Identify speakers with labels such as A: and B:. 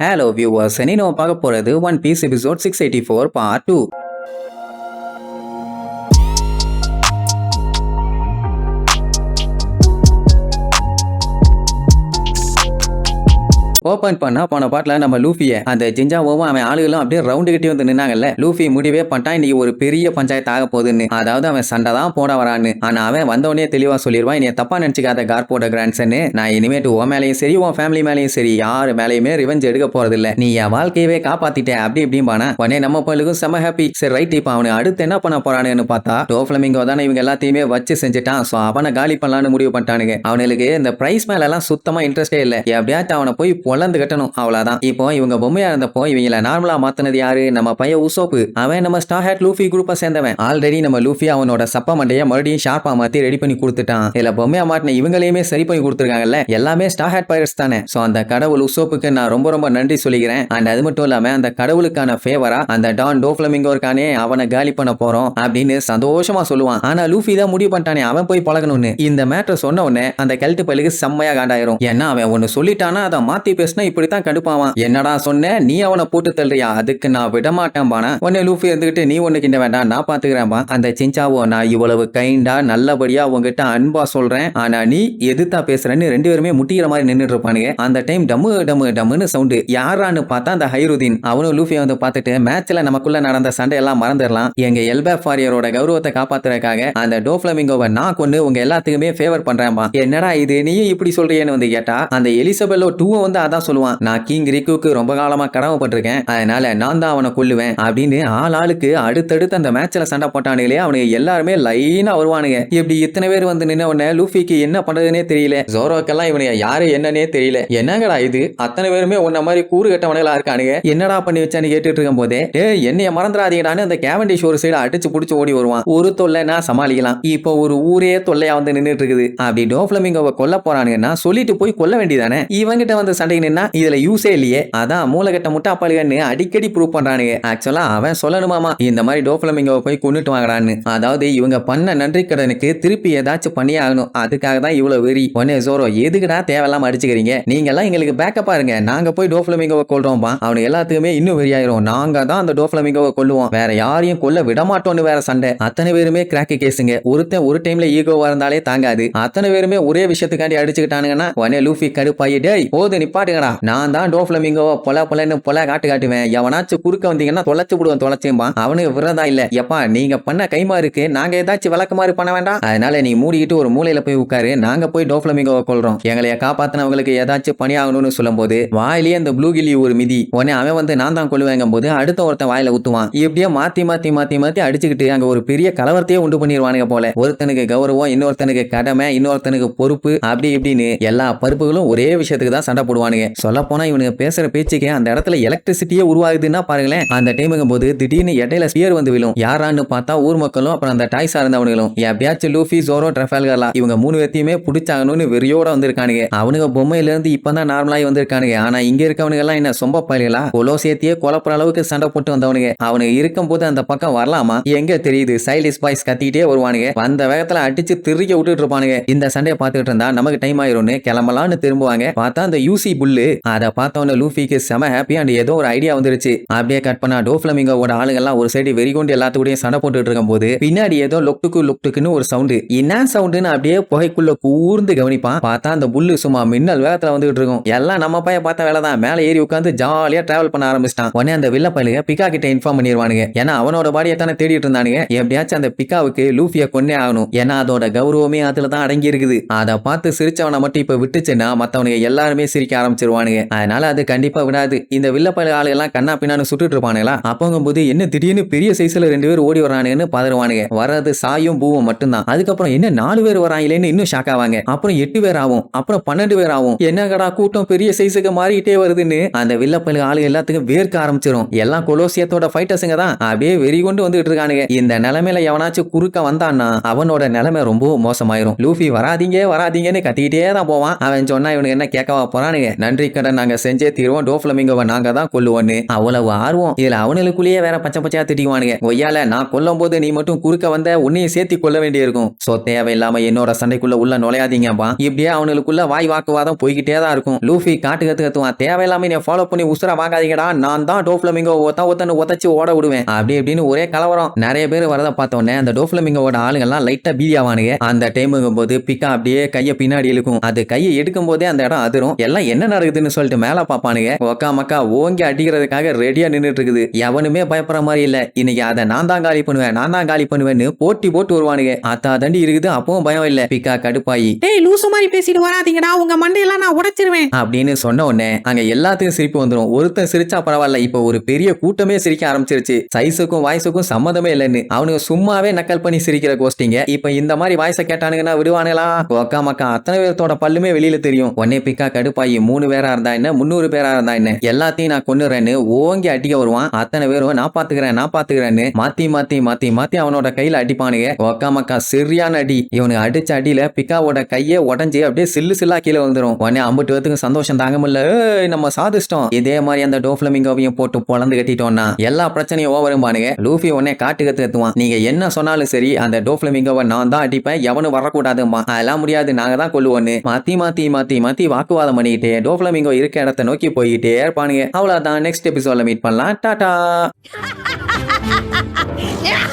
A: Hello viewers, இனி நம்ம பார்க்க போறது one piece episode 684 part 2. Open பண்ணா போன பாட்டுல நம்ம லூஃபியை அந்த ஜிஞ்சாவும் அவன் ஆளுகளும் அப்படியே ரவுண்டு கட்டி வந்து நின்னாங்கல்ல. லூஃபி முடிவே பண்ணிட்டான், இன்னைக்கு ஒரு பெரிய பஞ்சாயத்து ஆக போகுதுன்னு. அதாவது அவன் சண்டை தான் போட வரான்னு. ஆனா அவன் வந்தவனே தெளிவா சொல்லிடுவான், நீ தப்பா நினைச்சுக்காத கார்போட கிராண்ட்சன்னு, நான் இனிமேட்டு உன் மேலேயும் சரி உன் ஃபேமிலி மேலேயும் சரி யாரு மேலேயுமே ரிவெஞ்ச் எடுக்க போறது இல்ல, நீ என் வாழ்க்கையவே காப்பாத்திட்டேன் அப்படி இப்படின்னு. உடனே நம்ம பல்லுக்கும் செம ஹாப்பி. சரி ரைட், இப்ப அவனு அடுத்து என்ன பண்ண போறானுன்னு பார்த்தா டோஃப்ளமிங்கோ தானே இவங்க எல்லாத்தையுமே வச்சு செஞ்சுட்டான். சோ அவனை காலி பண்ணலான்னு முடிவு பண்ணிட்டானுங்க. அவனுக்கு இந்த பிரைஸ் மேல எல்லாம் சுத்தமா இன்ட்ரெஸ்டே இல்ல, எப்படியாச்சும் அவனை போய் பொலந்து கட்டணும் அவ்வளவுதான். இப்போ இவங்க பொம்மையா இருந்தப்போ இவங்கள நார்மலா மாத்தினது யாரு? நம்ம பையன் உசோப்பு. அவன் நம்ம ஸ்டார் ஹேட் லூஃபி குரூப்பை சேர்ந்தவன். ஆல்ரெடி நம்ம லூஃபி அவனோட சப்ப மண்டைய மறுபடியும் ஷார்ப்பா மாத்தி ரெடி பண்ணி கொடுத்துட்டான். இல்ல பொம்மையா மாட்டின இவங்களையுமே சரி பண்ணி கொடுத்துருக்காங்கல்ல, எல்லாமே ஸ்டார் ஹேட் பைரட்ஸ் தானே. சோ அந்த கடவுள் உசோப்புக்கு நான் ரொம்ப ரொம்ப நன்றி சொல்லிக்கிறேன். அண்ட் அது மட்டும் இல்லாம அந்த கடவுளுக்கான ஃபேவரா அந்த டான் டோஃப்ளமிங்கோ இருக்கானே அவனை காலி பண்ண போறோம் அப்படின்னு சந்தோஷமா சொல்லுவான். ஆனா லூஃபி தான் முடிவு பண்ணிட்டானே அவன் போய் பழகணும்னு. இந்த மேட்டர் சொன்ன உடனே அந்த கெல்ட் பல்லுக்கு செம்மையா காண்டாயிரும். ஏன்னா அவன் ஒன்னு சொல்லிட்டானா அதை மாத்தி பேசினா இப்படித்தான் கடுப்பாவான். என்னடா சொன்ன, நீ அவனை போட்டு தள்ளுறியா, அதுக்கு நான் விட மாட்டேன் பானா. உடனே லூஃபி இருந்துகிட்டு நீ ஒண்ணு கிண்ட வேண்டாம், நான் பாத்துக்கிறேன்பா. அந்த சிஞ்சாவோ நான் இவ்வளவு கைண்டா நல்லபடியா உங்ககிட்ட அன்பா சொல்றேன், ஆனா நீ எதுத்தா பேசுறேன்னு ரெண்டு பேருமே முட்டிக்கிற மாதிரி நின்றுட்டு இருப்பானுங்க. அந்த டைம் டம்மு டம்மு டம்முன்னு சவுண்டு. யாரான்னு பார்த்தா அந்த ஹைருதீன். அவனும் லூஃபியை வந்து பார்த்துட்டு மேட்ச்ல நமக்குள்ள நடந்த சண்டை எல்லாம் மறந்துடலாம், எங்க எல்பேப் வாரியரோட கௌரவத்தை காப்பாத்துறதுக்காக அந்த டோஃப்ளமிங்கோவை நான் கொண்டு உங்க எல்லாத்துக்குமே ஃபேவர் பண்றேன்பா. என்னடா இது நீயும் இப்படி சொல்றியேன்னு வந்து கேட்டா அந்த எலிசபெல்லோ டூ வந்து அதான் சொல்லுவான், நான் கிங் ரிக்குக்கு ரொம்ப காலமா கடமைப்பட்டிருக்கேன், அதனால நான் தான் அவனை கொல்லுவேன் அப்படின்னு ஆளுக்கு அடுத்தடுத்து அந்த மேட்ச்ல சண்டை போட்டானுங்களே அவனுக்கு எல்லாருமே லைனா வருவானுங்க. இப்படி இத்தனை பேர் வந்து நின்ன உடனே லூஃபிக்கு என்ன பண்றதுன்னே தெரியல. ஜோரோக்கெல்லாம் இவனுக்கு யாரு என்னன்னே தெரியல. என்னங்கடா இது, அத்தனை பேருமே உன்ன மாதிரி கூறு கட்டவனங்களா இருக்கானுங்க, என்னடா பண்ணி வச்சான்னு கேட்டுட்டு இருக்கும் போதே என்னைய மறந்துடாதீங்கடான்னு அந்த கேவண்டிஷ் ஒரு சைடு அடிச்சு புடிச்சு ஓடி வருவான். ஒரு தொல்லை நான் சமாளிக்கலாம், இப்போ ஒரு ஊரே தொல்லையா வந்து நின்றுட்டு இருக்குது. அப்படி டோஃப்ளமிங்கோவை கொல்ல போறானுங்கன்னா சொல்லிட்டு போய் கொல்ல வேண்டியதானே. இவங்கிட்ட வந்து சண்டை நின்னா இதுல யூஸே இல்லையே. அதான் மூலகட்ட முட்டாப்பாளுகன்னு அடிக்கடி ப்ரூவ் பண்றானுங்க. ஆக்சுவலா அவன் சொல்லணுமாமா இந்த மாதிரி டோஃப்ளமிங்கோவை போய் கொண்டுட்டு வாங்கறான்னு. அதாவது இவங்க பண்ண நன்றி கடனுக்கு திருப்பி ஏதாச்சும் பண்ணியே ஆகணும், அதுக்காக தான் இவ்வளவு வெறி. ஒன்னே ஜோரோ எதுக்குடா தேவையில்லாம அடிச்சுக்கிறீங்க, நீங்க எல்லாம் எங்களுக்கு பேக்கப் பாருங்க, நாங்க போய் டோஃப்ளமிங்கோவை கொல்றோம்பா. அவனுக்கு எல்லாத்துக்குமே இன்னும் வெறியாயிரும், நாங்க தான் அந்த டோஃப்ளமிங்கோவை கொல்லுவோம், வேற யாரையும் கொல்ல விட மாட்டோம்னு வேற சண்டை. அத்தனை பேருமே கிராக்கு கேஸுங்க. ஒருத்தன் ஒரு டைம்ல ஈகோவா இருந்தாலே தாங்காது. அத்தனை பேருமே ஒரே விஷயத்துக்காண்டி அடிச்சுக்கிட்டானுங்கன்னா உடனே லூஃபி கடுப்பாயி டேய் போது நிப்பாட்டுங்கடா, நான் தான் டோஃப்ளமிங்கோவை பொல பொலன்னு பொல காட்டுவேன், எவனாச்சும் குறுக்க வந்தீங்கன்னா தொலைச்சு விடுவேன் தொலைச்சேம்பா. அவனுக்கு விரதா இல்ல, எப்பா நீங்க பண்ண கைமா இருக்கு, நாங்க ஏதாச்சும் விளக்கமாறு பண்ண வேண்டாம், அதனால நீ மூடிக்கிட்டு ஒரு மூலையில போய் உட்காரு, நாங்க போய் டோஃப்ளமிங்கோவை கொல்றோம், எங்களைய காப்பாத்தினவங்களுக்கு ஏதாச்சும் பணி ஆகணும்னு சொல்லும் போது வாயிலேயே அந்த ப்ளூ கில்லி ஒரு மிதி. உடனே அவன் வந்து நான் தான் கொள்ளுவேங்கும் போது அடுத்த ஒருத்தன் வாயில ஊத்துவான். இப்படியே மாத்தி மாத்தி மாத்தி மாத்தி அடிச்சுக்கிட்டு அங்க ஒரு பெரிய கலவரத்தையே உண்டு பண்ணிடுவானுங்க போல. ஒருத்தனுக்கு கௌரவம், இன்னொருத்தனுக்கு கடமை, இன்னொருத்தனுக்கு பொறுப்பு, அப்படி இப்படின்னு எல்லா பருப்புகளும் ஒரே விஷயத்துக்கு தான் சண்டை போடுவானுங்க. சொல்ல போனா இவனுக்கு பேசுற பேச்சுக்கே அந்த இடத்துல எலக்ட்ரிசிட்டியே உருவாகுதுன்னா பாருங்களேன். அந்த டைமுங்கும் போது திடீர்னு இடையில ஸ்பியர் வந்து விழும். யாரான்னு பார்த்தா ஊர் மக்களும் அப்புறம் அந்த டாய் சார்ந்தவனுங்களும். எப்பயாச்சும் லூஃபி ஜோரோ ட்ரஃபால்கர்லாம் இவங்க மூணு பேத்தையுமே பிடிச்சாகணும்னு வெறியோட வந்திருக்கானுங்க. அவனுங்க பொம்மையில இருந்து இப்பதான் நார்மலாகி வந்திருக்கானுங்க. ஆனா இங்க இருக்கவனுங்க எல்லாம் என்ன சொம்ப பயலா கொலோசியத்தையே குழப்புற அளவுக்கு சண்டை போட்டு வந்தவனுங்க. அவனுக்கு இருக்கும் போது அந்த பக்கம் வரலாமா எங்க தெரியுது, சைல்டிஷ் பாய்ஸ் கத்திட்டே வருவானுங்க. வந்த வேகத்துல அடிச்சு திருக்க விட்டுட்டு இருப்பானுங்க. இந்த சண்டையை பார்த்துட்டு இருந்தா நமக்கு டைம் ஆயிரும்னு கிளம்பலான்னு திரும்புவாங்க. பார்த்தா அந்த யூசி புல்லு. அதை பார்த்தவன லூஃபிக்கு செம ஹாப்பி அண்ட் ஏதோ ஒரு ஐடியா வந்துருச்சு. அப்படியே கட் பண்ணா டோஃப்ளமிங்கோட ஆளுங்க எல்லாம் ஒரு சைடு வெறிகொண்டு எல்லாத்துக்கூடயும் சண்டை போட்டுட்டு இருக்கும் போது பின்னாடி ஏதோ லொக்டுக்குன்னு ஒரு சவுண்டு. என்ன சவுண்டுன்னு அப்படியே புகைக்குள்ள கூர்ந்து கவனிப்பான். பார்த்தா அந்த புல்லு சும்மா மின்னல் வேகத்துல வந்துட்டு இருக்கும். எல்லாம் நம்ம பையன் பார்த்த வேலை தான், மேல ஏறி உட்காந்து ஜாலியா டிராவல் பண்ண ஆரம்பிச்சிட்டான். உடனே அந்த வில்ல பையலுங்க பிக்கா கிட்ட இன்ஃபார்ம் பண்ணிடுவானுங்க. ஏன்னா அவனோட பாடியை தானே தேடிட்டு இருந்தானுங்க. எப்படியாச்சும் அந்த பிக்காவுக்கு லூஃபியை கொன்னே ஆகணும், ஏன்னா அதோட கௌரவமே அதுல தான் அடங்கி இருக்குது. அதை பார்த்து சிரிச்சவனை மட்டும் இப்ப விட்டுச்சுன்னா மத்தவனுங்க எல்லாருமே சிரிக்க ஆரம்பிச்சிருவானுங்க. அதனால அது கண்டிப்பா விடாது. இந்த வில்லப்பழ ஆளு எல்லாம் கண்ணா பின்னான்னு சுட்டுட்டு இருப்பானுங்களா. அப்பங்கும் போது என்ன திடீர்னு பெரிய சைஸ்ல ரெண்டு பேர் ஓடி வரானுங்கன்னு பதறுவானுங்க. வர்றது சாயும் பூவும் மட்டும்தான். அதுக்கப்புறம் என்ன 4 பேர் வராங்களேன்னு இன்னும் ஷாக் ஆவாங்க. அப்புறம் 8 பேர் ஆகும், அப்புறம் 12 பேர் ஆகும். என்னங்கடா கூட்டம் பெரிய சைஸுக்கு மாறிக்கிட்டே வருதுன்னு அந்த வில்லப்பழ ஆளு எல்லாத்துக்கும் வேர்க்க ஆரம்பிச்சிடும். எல்லாம் கொலோசியத்தோட ஃபைட்டர்ஸுங்க தான் அப்படியே வெறி கொண்டு வந்துட்டு இருக்கானுங்க. இந்த நிலைமையில எவனாச்சும் குறுக்க வந்தான்னா அவனோட நிலைமை ரொம்ப மோசமாயிரும். லூஃபி வராதீங்கன்னு கத்திக்கிட்டே தான் போவான். அவன் சொன்னா இவனுக்கு என்ன கேட்கவா போறானுங்க. நன்றி கடன் நாங்க செஞ்சே தீர்வோம், டோஃப்ளமிங்கோவை நாங்க தான் கொல்லுவோன்னு அவ்வளவு ஆர்வம். இதுல அவனுக்குள்ளேயே வேற பச்சை பச்சையா திட்டிக்குவானுங்க. ஒய்யால நான் கொல்லும் போது நீ மட்டும் குறுக்க வந்த உன்னையும் சேர்த்தி கொல்ல வேண்டியிருக்கும். சோ தேவையில்லாம என்னோட சண்டைக்குள்ள உள்ள நுழையாதீங்கப்பா. இப்படியே அவனுக்குள்ள வாய் வாக்குவாதம் போய்கிட்டே தான் இருக்கும். லூஃபி காட்டு கத்துவான், தேவையில்லாம நீ ஃபாலோ பண்ணி உசுர வாங்காதீங்கடா, நான் தான் டோஃப்ளமிங்கோ ஒத்தன்னு உதச்சு ஓட விடுவேன் அப்படி இப்படின்னு ஒரே கலவரம். நிறைய பேர் வரத பார்த்தோன்னே அந்த டோஃப்ளமிங்கோட ஆளுங்கெல்லாம் லைட்டா பீதியாவானுங்க. அந்த டைமுங்கும் போது பிக்கா அப்படியே கையை பின்னாடி இழுக்கும். அது கையை எடுக்கும் போதே அந்த இடம் அதிரும். எல்லாம் என்ன நடக்குதுன்னு சொல்லிட்டு மேல பாப்பானுங்க. ஒக்கா மக்கா ஓங்கி அடிக்கிறதுக்காக ரெடியா நின்றுட்டு இருக்குது. எவனுமே பயப்படுற மாதிரி இல்ல. இன்னைக்கு அதை நான் தான் காலி பண்ணுவேன்னு போட்டி போட்டு வருவானுங்க. அத்தா தண்டி இருக்குது, அப்பவும் பயம் இல்ல. பிக்கா கடுப்பாயி,
B: டேய் லூசு மாதிரி பேசிட்டு வராதீங்கடா, உங்க மண்டையெல்லாம் நான் உடைச்சிருவேன்
A: அப்படின்னு சொன்ன உடனே அங்க எல்லாத்தையும் சிரிப்பு வந்துடும். ஒருத்தன் சிரிச்சா பரவாயில்ல, இப்ப ஒரு பெரிய கூட்டமே சிரிக்க ஆரம்பிச்சிருச்சு. சைஸுக்கும் வாய்ஸுக்கும் சம்மந்தமே இல்லைன்னு அவனுக்கு சும்மாவே நக்கல் பண்ணி சிரிக்கிற கோஷ்டிங்க. இப்ப இந்த மாதிரி வாய்ஸை கேட்டானுங்கன்னா விடுவானுங்களா? ஒக்கா மக்கா அத்தனை பேர்த்தோட பல்லுமே வெளியில தெரியும். உடனே பிக்கா கடுப்பாயி 3 பேரா இருந்தா என்ன 300 பேரா இருந்தா என்ன எல்லாத்தையும் நான் கொன்னுறேன்னு ஓங்கி அடிக்க வருவான். அத்தனை பேரும் நான் பாத்துக்கிறேன்னு மாத்தி மாத்தி மாத்தி மாத்தி அவனோட கையில அடிப்பானுங்க. ஒக்கா மக்கா சரியான அடி. இவனுக்கு அடிச்ச அடியில பிக்காவோட கையே உடஞ்சி அப்படியே சில்லு சில்லா கீழே வந்துடும். உடனே 50 பேத்துக்கு சந்தோஷம் தாங்க முடியல. நம்ம சாதிச்சிட்டோம். இதே மாதிரி அந்த டோஃப்ளமிங்கோவையும் போட்டு பொழந்து கட்டிட்டோம்னா எல்லா பிரச்சனையும் ஓவரும் பானுங்க. லூஃபி உடனே காட்டு கத்துவான், நீங்க என்ன சொன்னாலும் சரி அந்த டோஃப்ளமிங்கோவை நான் தான் அடிப்பேன், எவனும் வரக்கூடாதுமா. அதெல்லாம் முடியாது, நாங்க தான் கொல்லுவோன்னு மாத்தி மாத்தி மாத்தி மாத்தி வாக்குவாதம் பண்ணிக்கிட்டே டோஃப்ளமிங்கோ இருக்க இடத்தை நோக்கி போய்கிட்டே இருப்பானுங்க. அவ்வளவுதான், நெக்ஸ்ட் எபிசோட்ல மீட் பண்ணலாம். டாடா.
B: Yeah!